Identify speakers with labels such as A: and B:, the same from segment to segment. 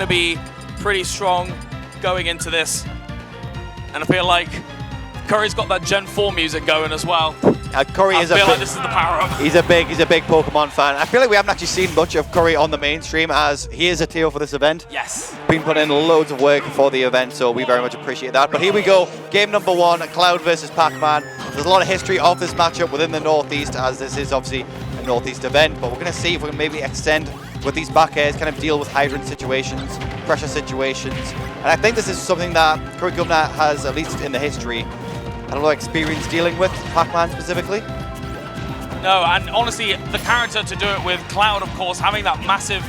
A: to be pretty strong going into this. And I feel like Curry's got that Gen 4 music going as well.
B: Curry
A: I feel like this is the power up.
B: He's a big Pokemon fan. I feel like we haven't actually seen much of Curry on the mainstream, as he is a TO for this event.
A: Yes.
B: Been putting in loads of work for the event, so we very much appreciate that. But here we go, game number 1, Cloud versus Pac-Man. There's a lot of history of this matchup within the Northeast, as this is obviously a Northeast event, but we're going to see if we can maybe extend with these back airs, kind of deal with hydrant situations, pressure situations. And I think this is something that CurryGovernor has, at least in the history, had a lot of experience dealing with, Pac-Man specifically.
A: No, and honestly, the character to do it with, Cloud, of course, having that massive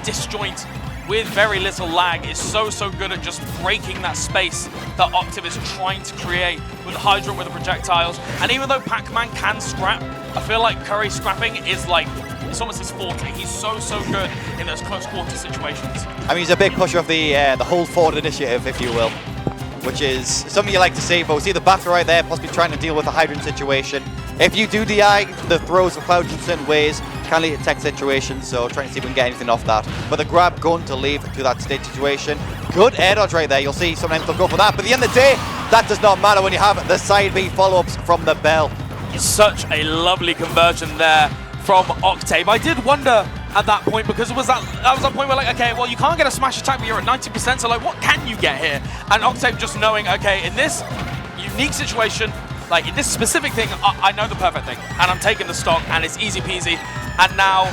A: disjoint with very little lag is so good at just breaking that space that Octave is trying to create with Hydrant, with the projectiles. And even though Pac-Man can scrap, I feel like Curry scrapping is like, it's almost his forte. He's so good in those close quarter situations.
B: I mean, he's a big pusher of the hold forward initiative, if you will, which is something you like to see. But we see the back right there, possibly trying to deal with a hydrant situation. If you do DI, the throws of Cloud in certain ways can lead to tech situations, so trying to see if we can get anything off that. But the grab gun to leave to that stage situation. Good air dodge right there. You'll see sometimes they'll go for that, but at the end of the day, that does not matter when you have the side B follow-ups from the Bell.
A: Such a lovely conversion there from Octave. I did wonder at that point, because it was that was that point where, like, okay, well, you can't get a smash attack, but you're at 90%, so like, what can you get here? And Octave just knowing, okay, in this unique situation, like in this specific thing, I know the perfect thing, and I'm taking the stock, and it's easy peasy. And now,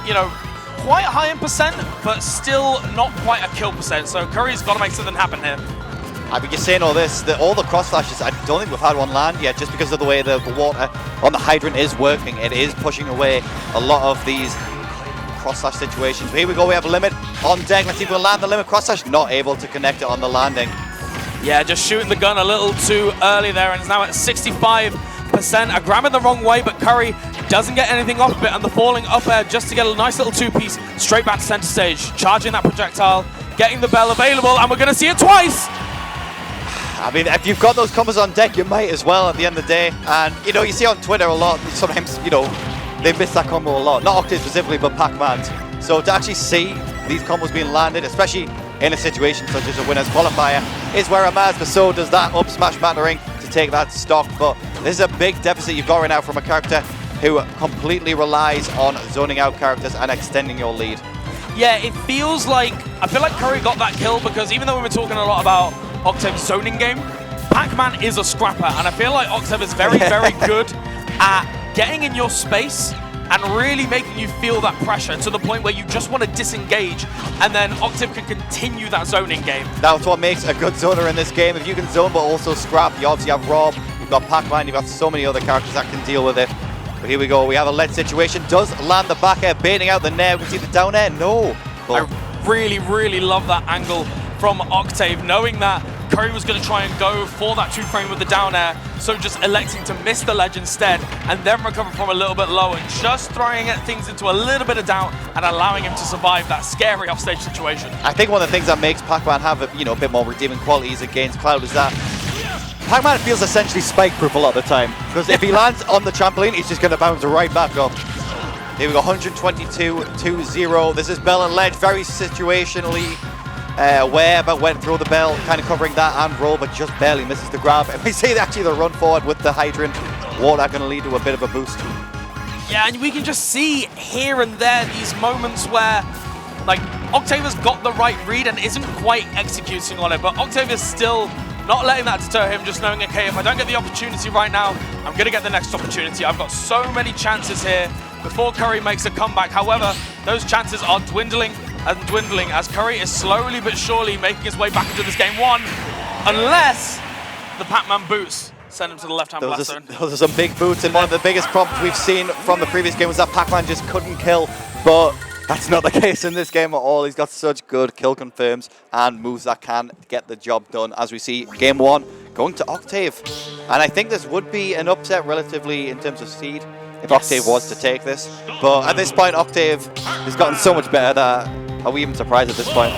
A: you know, quite high in percent, but still not quite a kill percent. So Curry's got to make something happen here.
B: I mean, you're saying all this, all the cross slashes, I don't think we've had one land yet, just because of the way the water on the hydrant is working. It is pushing away a lot of these cross slash situations. But here we go, we have a limit on deck. Let's see if we'll land the limit cross slash. Not able to connect it on the landing.
A: Yeah, just shooting the gun a little too early there, and it's now at 65%. A grab in the wrong way, but Curry doesn't get anything off of it, and the falling up air just to get a nice little two-piece straight back to center stage. Charging that projectile, getting the Bell available, and we're going to see it twice!
B: I mean, if you've got those combos on deck, you might as well at the end of the day. And, you know, you see on Twitter a lot, sometimes, you know, they miss that combo a lot. Not Octave specifically, but Pac-Man's. So to actually see these combos being landed, especially in a situation such as a winner's qualifier, is where it matters, but so does that up smash mattering to take that stock. But this is a big deficit you've got right now from a character who completely relies on zoning out characters and extending your lead.
A: Yeah, it feels like, I feel like Curry got that kill because even though we were talking a lot about Octave's zoning game, Pac-Man is a scrapper, and I feel like Octave is very good at getting in your space and really making you feel that pressure to the point where you just want to disengage, and then Octave can continue that zoning game.
B: That's what makes a good zoner in this game. If you can zone but also scrap, you obviously have Rob, you've got Pac-Man, you've got so many other characters that can deal with it. But here we go, we have a lead situation, does land the back air, baiting out the nair. We can see the down air, no. But
A: I really love that angle from Octave, knowing that Curry was going to try and go for that 2-frame with the down air, so just electing to miss the ledge instead, and then recover from a little bit low, and just throwing things into a little bit of doubt and allowing him to survive that scary offstage situation.
B: I think one of the things that makes Pac-Man have a bit more redeeming qualities against Cloud is that Pac-Man feels essentially spike-proof a lot of the time, because if he lands on the trampoline, he's just going to bounce right back up. Here we go, 122-2-0. This is Bell and ledge, very situationally aware, but went through the Bell, kind of covering that and roll, but just barely misses the grab. And we see actually the run forward with the hydrant. Water going to lead to a bit of a boost.
A: Yeah, and we can just see here and there these moments where, like, Octave has got the right read and isn't quite executing on it, but Octave is still not letting that deter him, just knowing, okay, if I don't get the opportunity right now, I'm going to get the next opportunity. I've got so many chances here before Curry makes a comeback. However, those chances are dwindling and dwindling as Curry is slowly but surely making his way back into this game one, unless the Pac-Man boots send him to the left-hand blast zone.
B: Those are some big boots, and one of the biggest problems we've seen from the previous game was that Pac-Man just couldn't kill, but that's not the case in this game at all. He's got such good kill confirms and moves that can get the job done, as we see game one going to Octave. And I think this would be an upset relatively in terms of seed if Octave was to take this, but at this point Octave has gotten so much better that are we even surprised at this point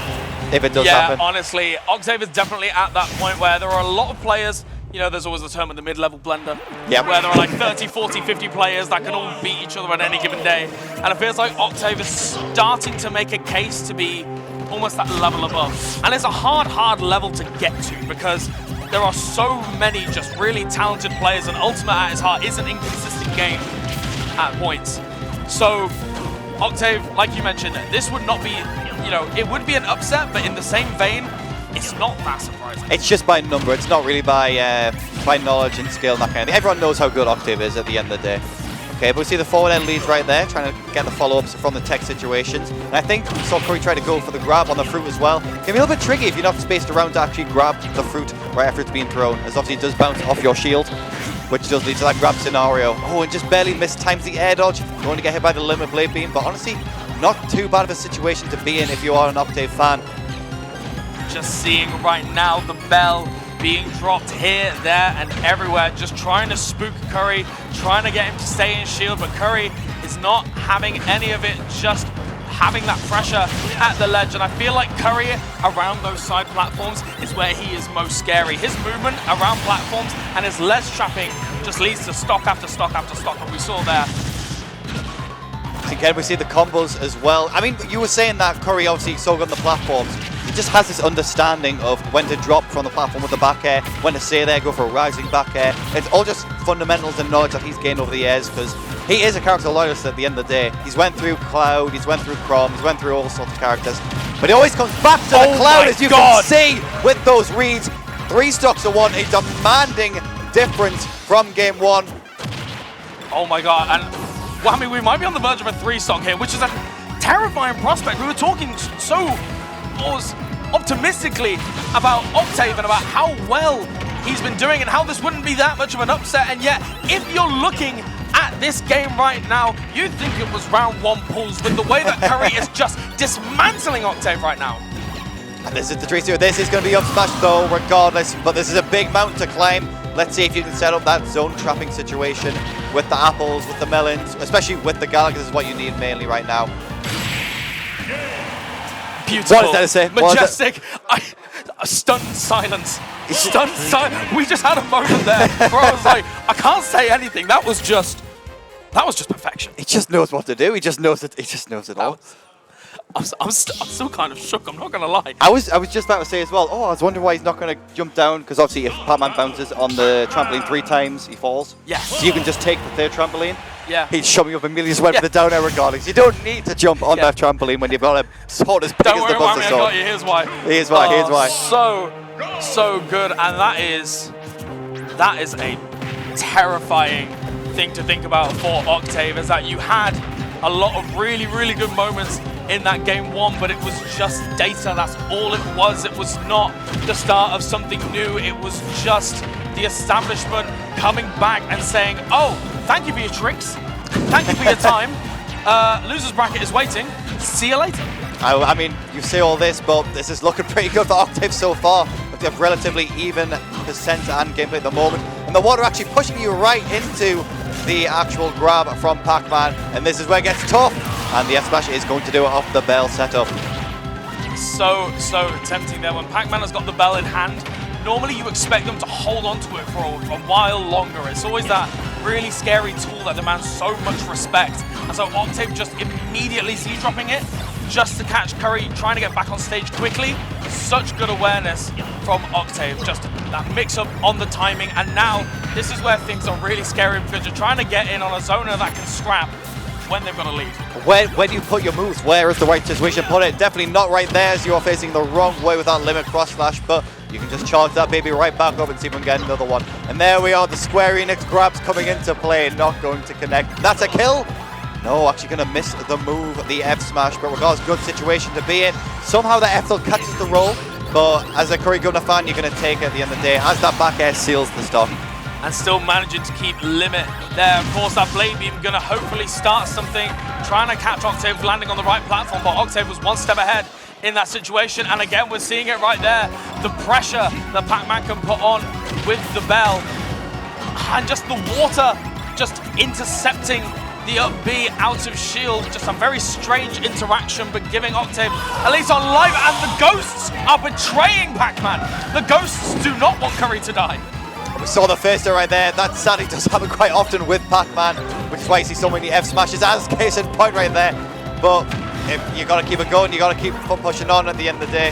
B: if it does happen?
A: Yeah, honestly, Octave is definitely at that point where there are a lot of players, you know, there's always the term of the mid-level blender, where there are like 30, 40, 50 players that can all beat each other on any given day. And it feels like Octave is starting to make a case to be almost that level above. And it's a hard level to get to because there are so many just really talented players, and Ultimate at its heart is an inconsistent game at points. So Octave, like you mentioned, this would not be, you know, it would be an upset, but in the same vein, it's not that surprising.
B: It's just by number. It's not really by knowledge and skill and that kind of thing. Everyone knows how good Octave is at the end of the day. Okay, but we see the forward end leads right there, trying to get the follow-ups from the tech situations. And I think we saw Curry try to go for the grab on the fruit as well. Can be a little bit tricky if you're not spaced around to actually grab the fruit right after it's being thrown, as obviously it does bounce off your shield, which does lead to that grab scenario. Oh, and just barely mistimes the air dodge, going to get hit by the limit blade beam, but honestly, not too bad of a situation to be in if you are an Octave fan.
A: Just seeing right now the bell being dropped here, there, and everywhere, just trying to spook Curry, trying to get him to stay in shield, but Curry is not having any of it, just having that pressure at the ledge. And I feel like Curry around those side platforms is where he is most scary. His movement around platforms and his ledge trapping just leads to stock after stock after stock, and we saw there.
B: Again, we see the combos as well. I mean, you were saying that Curry obviously so good on the platforms. He just has this understanding of when to drop from the platform with the back air, when to stay there, go for a rising back air. It's all just fundamentals and knowledge that he's gained over the years, because he is a character loyalist at the end of the day. He's went through Cloud, he's went through Chrom, he's went through all sorts of characters, but he always comes back to the Cloud, as you can see with those reads. 3 stocks to 1, a demanding difference from game 1.
A: Oh my god, and well, I mean, we might be on the verge of a 3-stock here, which is a terrifying prospect. We were talking so optimistically about Octave and about how well he's been doing and how this wouldn't be that much of an upset, and yet if you're looking at this game right now, you'd think it was round 1 pulls with the way that Curry is just dismantling Octave right now.
B: And this is the 3-0. This is going to be up smash though, regardless, but this is a big mountain to climb. Let's see if you can set up that zone trapping situation with the apples, with the melons, especially with the Galaxies is what you need mainly right now.
A: Beautiful.
B: What is that to say?
A: Majestic. Stunned silence. Stunned silence. We just had a moment there where I was like, I can't say anything. That was just perfection.
B: He just knows what to do. He just knows it. He just knows it all.
A: I'm still kind of shook, I'm not going to lie.
B: I was just about to say as well, I was wondering why he's not going to jump down, because obviously if Pac-Man bounces on the trampoline 3 times, he falls.
A: Yeah.
B: So you can just take the 3rd trampoline.
A: Yeah.
B: He's shoving up immediately, just went for the down air regardless. You don't need to jump on that trampoline when you've got a sword as big as the Buzzer sword.
A: I got you, here's why.
B: Here's why, here's why.
A: So good, and that is a terrifying thing to think about for Octave, is that you had a lot of really, really good moments in that game 1, but it was just data. That's all it was. It was not the start of something new. It was just the establishment coming back and saying, oh, thank you for your tricks. Thank you for your time. Loser's bracket is waiting. See you later.
B: I mean, you say all this, but this is looking pretty good for Octave so far. They have relatively even percent and gameplay at the moment. And the water actually pushing you right into the actual grab from Pac-Man. And this is where it gets tough. And the F-Smash is going to do it off the bell setup.
A: So tempting there when Pac-Man has got the bell in hand. Normally you expect them to hold on to it for a while longer. It's always that really scary tool that demands so much respect. And so Octave just immediately Z-dropping it just to catch Curry, trying to get back on stage quickly. Such good awareness from Octave, just that mix-up on the timing. And now this is where things are really scary, because you're trying to get in on a zoner that can scrap when they've got a lead.
B: Where do you put your moves? Where is the right situation? Put it definitely not right there, as you're facing the wrong way with that limit cross slash, but you can just charge that baby right back up and see if we can get another one. And there we are, the Square Enix grabs coming into play, not going to connect. That's a kill. No, actually going to miss the move, the F smash, but regardless, good situation to be in. Somehow the F still catches the roll, but as a CurryGovernor fan, you're going to take it at the end of the day, as that back air seals the stock.
A: And still managing to keep limit there. Of course, that blade beam going to hopefully start something, trying to catch Octave landing on the right platform, but Octave was one step ahead in that situation. And again, we're seeing it right there. The pressure that Pac-Man can put on with the bell. And just the water just intercepting the up B out of shield. Just a very strange interaction, but giving Octave at least on life. And the ghosts are betraying Pac-Man. The ghosts do not want Curry to die.
B: We saw the first right there. That sadly does happen quite often with Pac-Man, which is why you see so many F smashes, as case in point right there. But You got to keep it going. You got to keep pushing on. At the end of the day,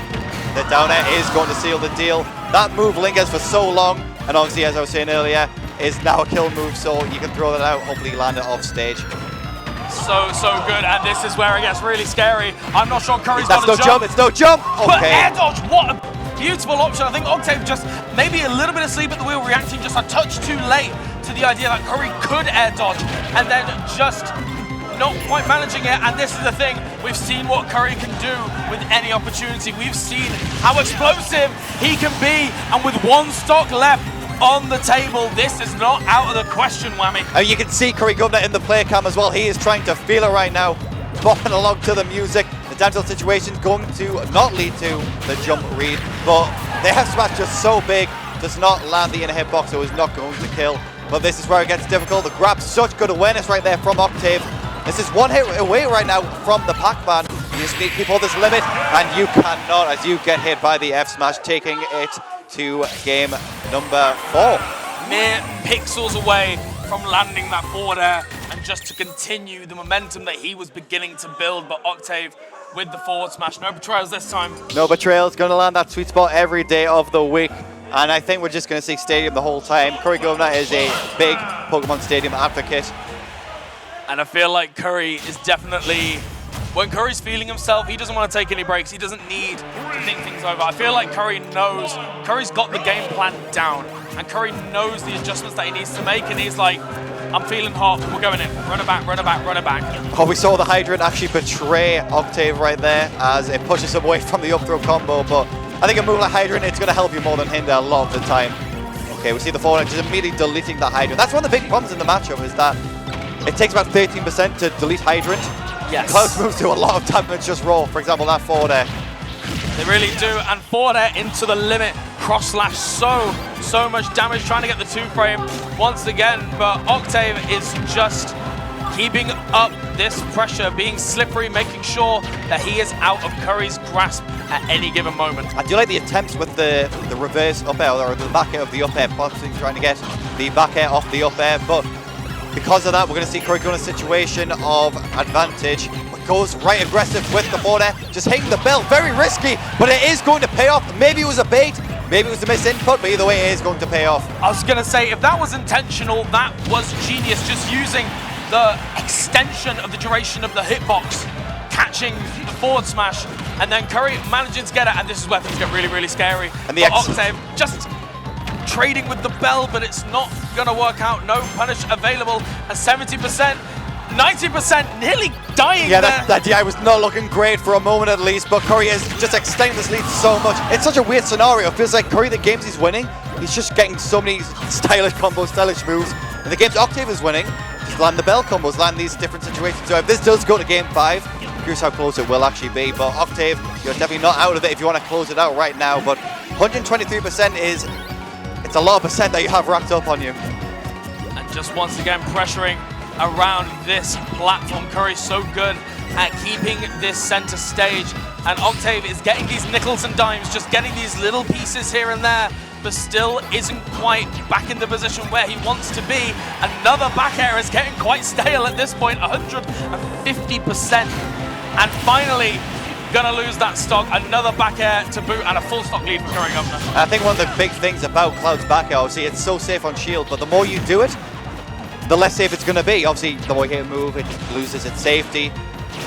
B: the down air is going to seal the deal. That move lingers for so long, and obviously, as I was saying earlier, is now a kill move, so you can throw that out. Hopefully, land it off stage.
A: So good, and this is where it gets really scary. I'm not sure Curry's
B: That's
A: got
B: no
A: a
B: jump. It's no jump.
A: But
B: Okay.
A: air dodge, what a beautiful option. I think Octave just maybe a little bit asleep at the wheel, reacting just a touch too late to the idea that Curry could air dodge, and then just not quite managing it. And this is the thing, we've seen what Curry can do with any opportunity. We've seen how explosive he can be, and with one stock left on the table, this is not out of the question, Whammy.
B: You can see CurryGovernor in the play cam as well. He is trying to feel it right now, bopping along to the music. The down tilt situation is going to not lead to the jump read, but the F smash just so big, does not land the inner hitbox, so is not going to kill. But this is where it gets difficult. The grab, such good awareness right there from Octave. This is one hit away right now from the Pac-Man. You just need to keep all this limit, and you cannot, as you get hit by the F smash, taking it to game number 4.
A: Mere pixels away from landing that forward air, and just to continue the momentum that he was beginning to build. But Octave with the forward smash, no betrayals this time.
B: No betrayals, going to land that sweet spot every day of the week. And I think we're just going to see Stadium the whole time. CurryGovernor is a big Pokemon Stadium advocate.
A: And I feel like Curry is definitely, when Curry's feeling himself, he doesn't want to take any breaks. He doesn't need to think things over. I feel like Curry knows, Curry's got the game plan down, and Curry knows the adjustments that he needs to make, and he's like, I'm feeling hot, we're going in. Run it back, run it back, run it back.
B: Oh, we saw the Hydrant actually betray Octave right there as it pushes him away from the up throw combo, but I think a move like Hydrant, it's going to help you more than hinder a lot of the time. Okay, we see the forward just immediately deleting the Hydrant. That's one of the big problems in the matchup, is that it takes about 13% to delete Hydrant.
A: Yes.
B: Close moves do a lot of damage just raw. For example, that forward air.
A: They really do, and forward air into the limit. Cross slash, so much damage, trying to get the 2-frame once again, but Octave is just keeping up this pressure, being slippery, making sure that he is out of Curry's grasp at any given moment.
B: I do like the attempts with the reverse up air, or the back air of the up air, possibly trying to get the back air off the up air, but because of that, we're going to see Curry go in a situation of advantage. Goes right aggressive with the forward air, just hitting the bell, very risky, but it is going to pay off. Maybe it was a bait, maybe it was a misinput, but either way, it is going to pay off.
A: I was going to say, if that was intentional, that was genius, just using the extension of the duration of the hitbox, catching the forward smash, and then Curry managing to get it, and this is where things get really, really scary.
B: And the
A: Octave just trading with the bell, but it's not going to work out. No punish available at 70%. 90%, nearly dying
B: yeah,
A: there.
B: that DI was not looking great for a moment at least, but Curry is just extending this lead so much. It's such a weird scenario. It feels like Curry, the games he's winning, he's just getting so many stylish combos, stylish moves. And the games Octave is winning, just land the bell combos, land these different situations. So if this does go to game 5, here's how close it will actually be. But Octave, you're definitely not out of it if you want to close it out right now. But 123% is, it's a lot of percent that you have racked up on you.
A: And just once again pressuring around this platform. Curry's so good at keeping this center stage, and Octave is getting these nickels and dimes, just getting these little pieces here and there, but still isn't quite back in the position where he wants to be. Another back air is getting quite stale at this point, 150%. And finally, gonna lose that stock. Another back air to boot, and a full stock lead for CurryGovernor.
B: I think one of the big things about Cloud's back air, obviously, it's so safe on shield, but the more you do it, the less safe it's going to be. Obviously, the more you hit a move, it loses its safety.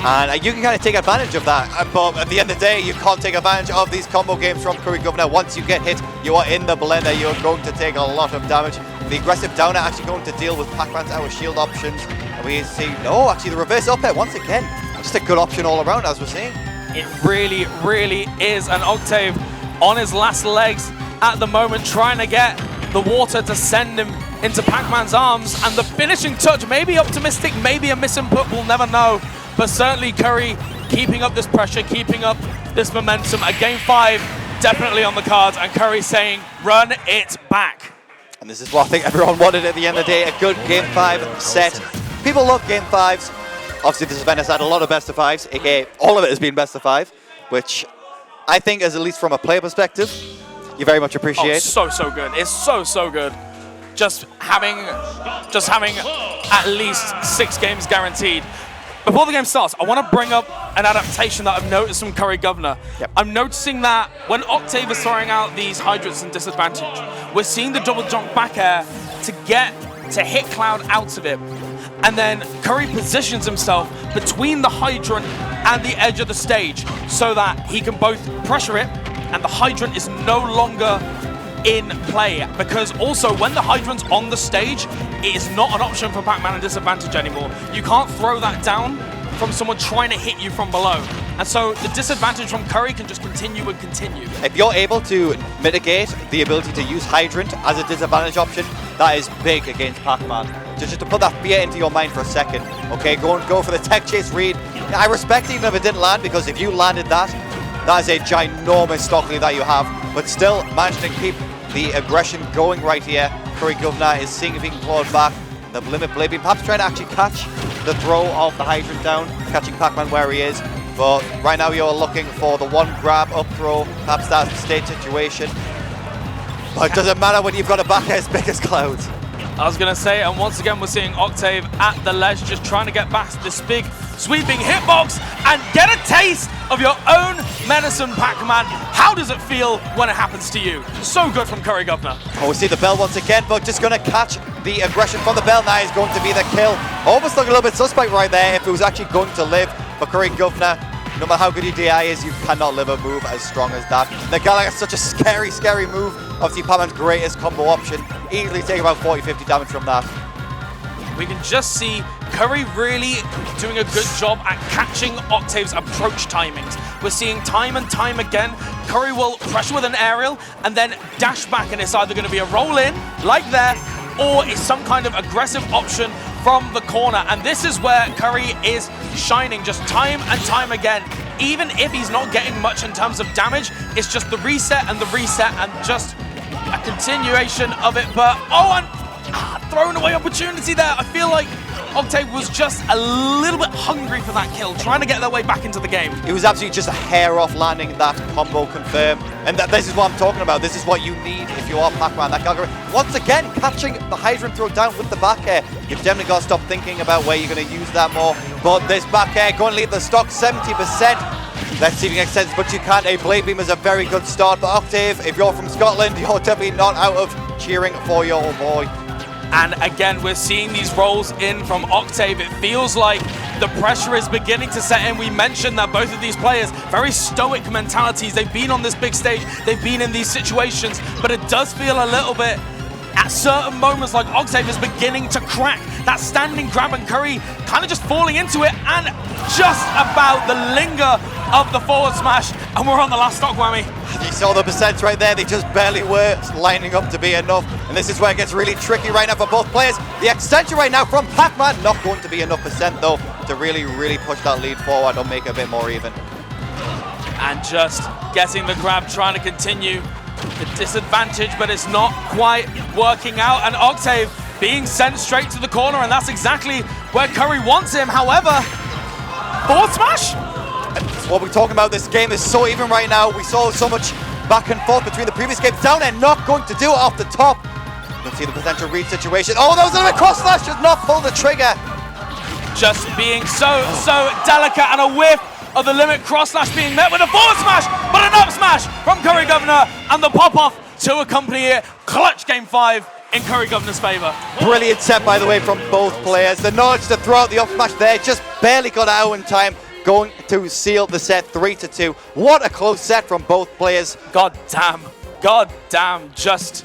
B: And you can kind of take advantage of that. But at the end of the day, you can't take advantage of these combo games from CurryGovernor. Once you get hit, you are in the blender. You're going to take a lot of damage. The aggressive downer actually going to deal with Pac-Man's out shield options. And we see, no, actually the reverse up air once again. Just a good option all around, as we're seeing.
A: It really, really is. And Octave on his last legs at the moment, trying to get the water to send him into Pac-Man's arms, and the finishing touch, maybe optimistic, maybe a misinput, we'll never know, but certainly Curry keeping up this pressure, keeping up this momentum. A game 5 definitely on the cards, and Curry saying, run it back.
B: And this is what I think everyone wanted at the end of the day, a good game 5 set. People love game 5s. Obviously this event has had a lot of best of 5s, aka all of it has been best of 5, which I think is, at least from a player perspective, you very much appreciate.
A: Oh, so good. It's so good. Just having at least 6 games guaranteed. Before the game starts, I want to bring up an adaptation that I've noticed from CurryGovernor.
B: Yep.
A: I'm noticing that when Octave is throwing out these hydrants and disadvantage, we're seeing the double jump back air to hit Cloud out of it. And then Curry positions himself between the hydrant and the edge of the stage so that he can both pressure it and the hydrant is no longer in play. Because also when the hydrant's on the stage, it is not an option for PAC-MAN and disadvantage anymore. You can't throw that down from someone trying to hit you from below. And so the disadvantage from Curry can just continue and continue.
B: If you're able to mitigate the ability to use Hydrant as a disadvantage option, that is big against Pac-Man. Just to put that fear into your mind for a second. Okay, go for the tech chase read. I respect it even if it didn't land, because if you landed that, that is a ginormous stock lead that you have. But still managing to keep the aggression going right here. CurryGovernor is seeing if he can claw it back. The limit blade beam, perhaps trying to actually catch the throw of the hydrant down, catching Pac-Man where he is. But right now you're looking for the one grab up throw, perhaps that's the state situation. But it doesn't matter when you've got a back air as big as Clouds.
A: I was going to say, and once again we're seeing Octave at the ledge just trying to get past this big sweeping hitbox and get a taste of your own medicine, Pac-Man. How does it feel when it happens to you? So good from CurryGovernor.
B: Oh, we see the bell once again, but just going to catch the aggression from the bell. Now is going to be the kill. Almost looking a little bit suspect right there if it was actually going to live. But CurryGovernor, no matter how good your DI is, you cannot live a move as strong as that. The Gallagher is such a scary, scary move. Obviously, Pac-Man's greatest combo option. Easily take about 40-50 damage from that.
A: We can just see Curry really doing a good job at catching Octave's approach timings. We're seeing time and time again, Curry will pressure with an aerial and then dash back, and it's either going to be a roll in, like there, or it's some kind of aggressive option from the corner. And this is where Curry is shining just time and time again. Even if he's not getting much in terms of damage, it's just the reset and just a continuation of it. But, oh, and thrown away opportunity there. I feel like Octave was just a little bit hungry for that kill, trying to get their way back into the game.
B: It was absolutely just a hair off landing that combo confirm. And this is what I'm talking about. This is what you need if you are Pac-Man. That Gallagher, once again, catching the hydrant throw down with the back air. You've definitely got to stop thinking about where you're going to use that more. But this back air going to leave the stock 70%. Let's see if it makes sense, but you can't. A blade beam is a very good start. But Octave, if you're from Scotland, you're definitely not out of cheering for your boy.
A: And again, we're seeing these rolls in from Octave. It feels like the pressure is beginning to set in. We mentioned that both of these players, very stoic mentalities. They've been on this big stage. They've been in these situations. But it does feel a little bit, at certain moments, like Octave is beginning to crack. That standing grab and Curry kind of just falling into it. And just about the linger of the forward smash. And we're on the last stock whammy.
B: You saw the percents right there. They just barely were lining up to be enough. And this is where it gets really tricky right now for both players. The extension right now from Pac-Man, not going to be enough percent though to really, really push that lead forward or make it a bit more even.
A: And just getting the grab, trying to continue the disadvantage, but it's not quite working out. And Octave being sent straight to the corner, and that's exactly where Curry wants him. However, forward smash?
B: That's what we're talking about. This game is so even right now. We saw so much back and forth between the previous games. Down and not going to do it off the top. You can see the potential read situation. Oh, that was a little bit cross slash. Should not pull the trigger.
A: Just being so delicate, and a whiff of the limit cross slash being met with a forward smash, but an up smash from CurryGovernor, and the pop off to accompany it. Clutch game 5 in CurryGovernor's favor.
B: Brilliant set, by the way, from both players. The knowledge to throw out the up smash there, just barely got out in time. Going to seal the set 3-2. What a close set from both players.
A: God damn, just